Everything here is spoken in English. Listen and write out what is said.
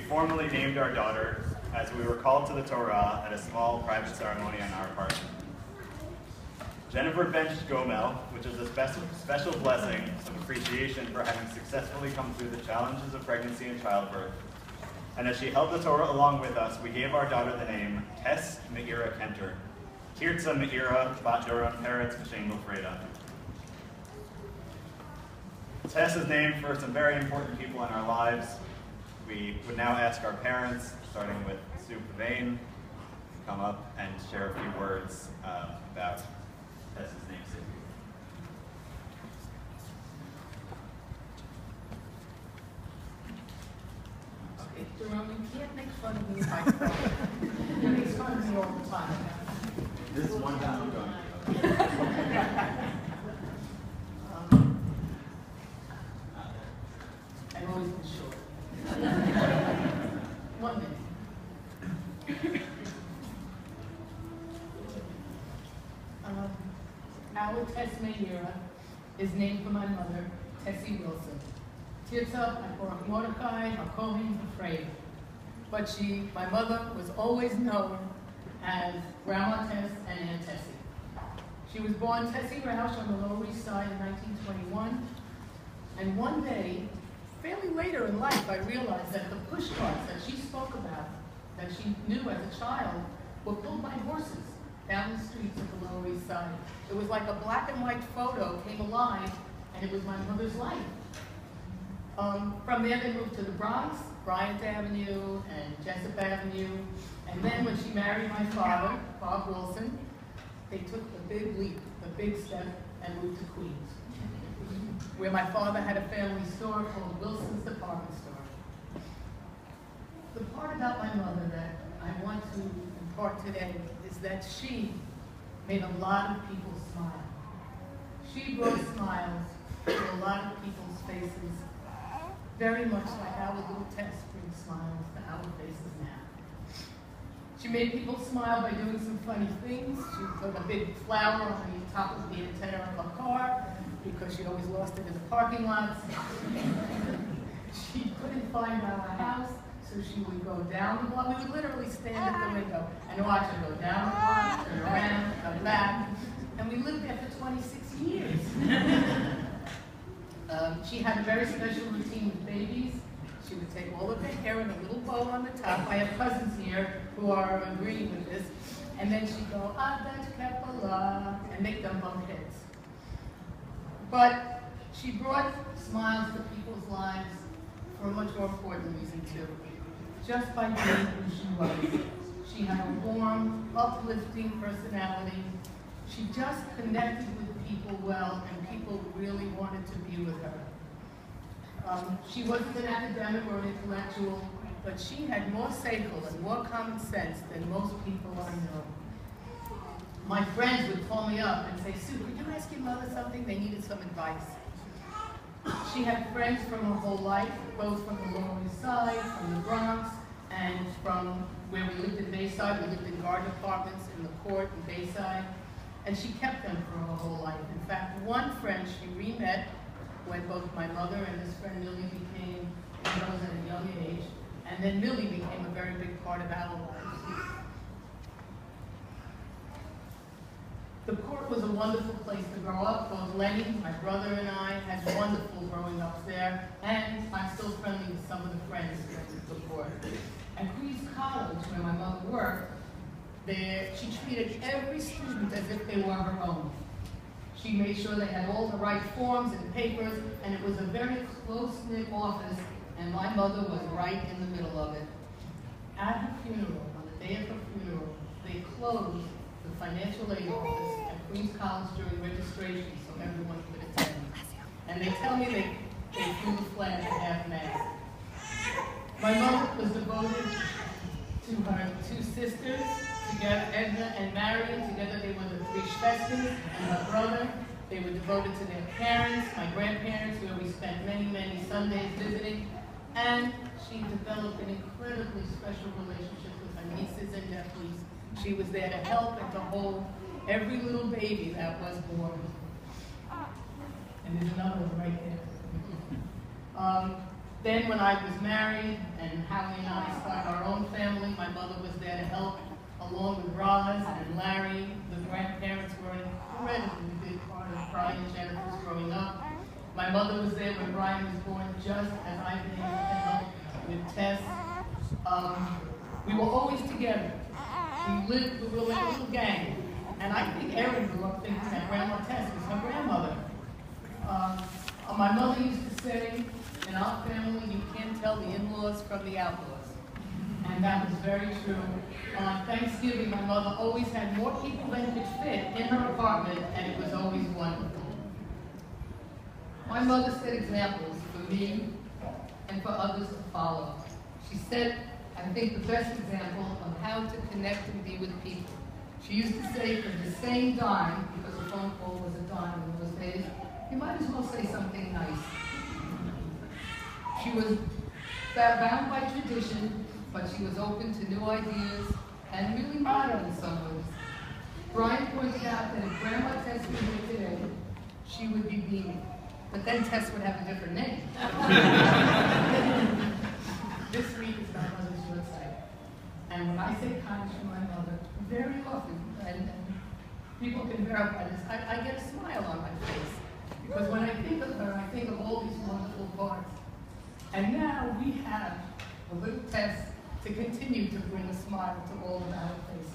formally named our daughter as we were called to the Torah at a small private ceremony on our apartment. Jennifer benched Gomel, which is a special blessing of appreciation for having successfully come through the challenges of pregnancy and childbirth. And as she held the Torah along with us, we gave our daughter the name Tess Meira Kenter. Tirza Meira Bat Doron Peretz V'Shem Lofreda. Tess is named for some very important people in our lives. We would now ask our parents, starting with Sue Pavane, to come up and share a few words about Tess's namesake. Okay, Jerome, you can't make fun of me if I cry. You make fun of me all the time. This is one time I'm going. I've always been short. 1 minute. Our Tess Meira is named for my mother, Tessie Wilson. Tirza, or Mordecai, or Kohen, afraid. But my mother, was always known as Grandma Tess and Aunt Tessie. She was born Tessie Roush on the Lower East Side in 1921. And one day, fairly later in life, I realized that the push carts that she spoke about, that she knew as a child, were pulled by horses down the streets of the Lower East Side. It was like a black and white photo came alive, and it was my mother's life. From there, they moved to the Bronx, Bryant Avenue and Jessup Avenue. And then when she married my father, Bob Wilson, they took the big leap, the big step, and moved to Queens, where my father had a family store called Wilson's Department Store. The part about my mother that I want to impart today is that she made a lot of people smile. She brought smiles to a lot of people's faces, very much like our little Tess brings smiles to our faces now. She made people smile by doing some funny things. She put a big flower on the top of the antenna of her car because she always lost it in the parking lots. She couldn't find our house, so she would go down the block. We would literally stand at the window and watch her go down the block, turn around, come back. And we lived there for 26 years. She had a very special routine with babies. She would take all of their hair in a little bow on the top. I have cousins here who are agreeing with this. And then she'd go, Adat Kepala, and make them bump heads. But she brought smiles to people's lives for a much more important reason, too. Just by being who she was. She had a warm, uplifting personality. She just connected with people well, and people really wanted to be with her. She wasn't an academic or an intellectual, but she had more seichel and more common sense than most people I know. My friends would call me up and say, Sue, could you ask your mother something? They needed some advice. She had friends from her whole life, both from the Lower East Side, from the Bronx, and from where we lived in Bayside. We lived in garden apartments in the Court in Bayside. And she kept them for her whole life. In fact, one friend she re-met when both my mother and this friend Millie became widows at a young age. And then Millie became a very big part of our lives. The Court was a wonderful place to grow up. Both Lenny, my brother, and I had wonderful growing up there. And I'm still friendly with some of the friends here at the Court. At Queens College, where my mother worked, she treated every student as if they were her own. She made sure they had all the right forms and papers, and it was a very close-knit office, and my mother was right in the middle of it. At her funeral, on the day of her funeral, they closed the financial aid office at Queens College during registration so everyone could attend. And they tell me they flew the flag at half-mast. My mother was devoted to her two sisters, together, Edna and Marion. Together they were the three Schwesters, and her brother. They were devoted to their parents, my grandparents, where we spent many, many Sundays visiting. And she developed an incredibly special relationship with her nieces and nephews. She was there to help and to hold every little baby that was born. And there's another one right there. Then when I was married and Howie and I started our own family, my mother was there to help, along with Roz and Larry. The grandparents were an incredibly big part of Brian and Jennifer's growing up. My mother was there when Brian was born, just as I've been able to help with Tess. We were always together. We were like a little gang. And I think Erin grew up thinking that Grandma Tess was her grandmother. My mother used to say, in our family, you can't tell the in-laws from the outlaws. And that was very true. On Thanksgiving, my mother always had more people than could fit in her apartment, and it was always wonderful. My mother set examples for me and for others to follow. She set, I think, the best example of how to connect and be with people. She used to say, for the same dime, because a phone call was a dime in those days, you might as well say something nice. She was bound by tradition, but she was open to new ideas and really modern in some ways. Brian pointed out that if Grandma Tess were here today, she would be beaming. But then Tess would have a different name. This week is my mother's website. And when I say kindness from my mother, very often, and people can verify this, I get a smile on my face. Because when I think of her, I think of all these wonderful parts. And now we have a little Tess to continue to bring a smile to all of our faces.